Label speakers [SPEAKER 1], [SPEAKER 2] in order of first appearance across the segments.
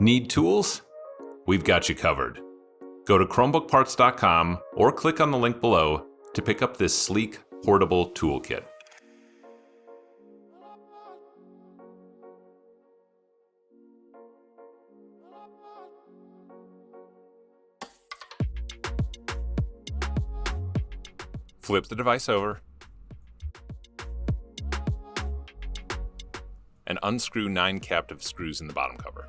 [SPEAKER 1] Need tools? We've got you covered. Go to ChromebookParts.com or click on the link below to pick up this sleek, portable toolkit. Flip the device over and unscrew 9 captive screws in the bottom cover.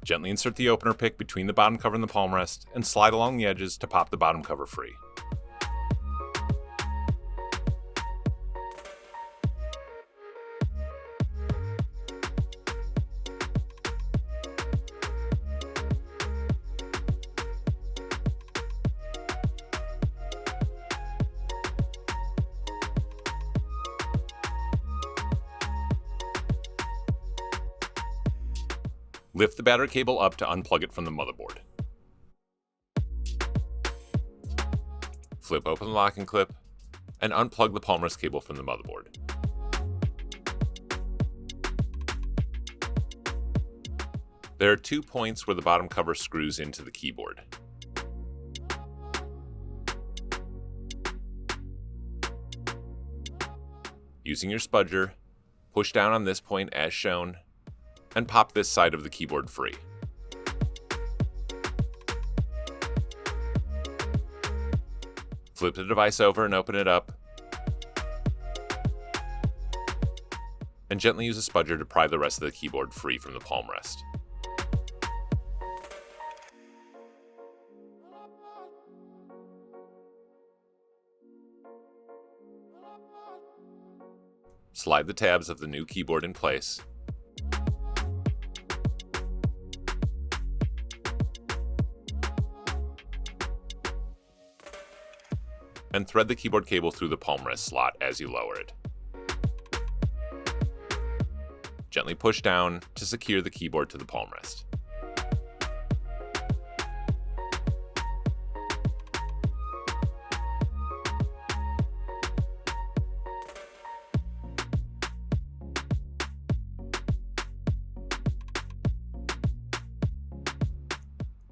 [SPEAKER 1] Gently insert the opener pick between the bottom cover and the palm rest and slide along the edges to pop the bottom cover free. Lift the battery cable up to unplug it from the motherboard. Flip open the locking clip and unplug the palm rest cable from the motherboard. There are 2 points where the bottom cover screws into the keyboard. Using your spudger, push down on this point as shown and pop this side of the keyboard free. Flip the device over and open it up, and gently use a spudger to pry the rest of the keyboard free from the palm rest. Slide the tabs of the new keyboard in place. And thread the keyboard cable through the palm rest slot as you lower it. Gently push down to secure the keyboard to the palm rest.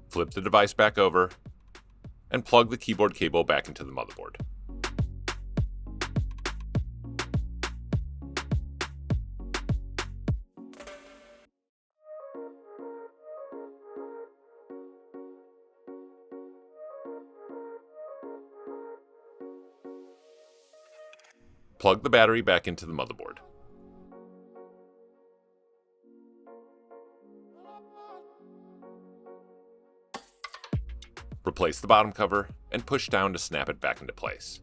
[SPEAKER 1] Flip the device back over and plug the keyboard cable back into the motherboard. Plug the battery back into the motherboard. Replace the bottom cover and push down to snap it back into place.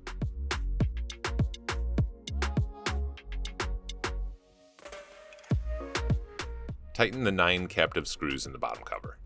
[SPEAKER 1] Tighten the 9 captive screws in the bottom cover.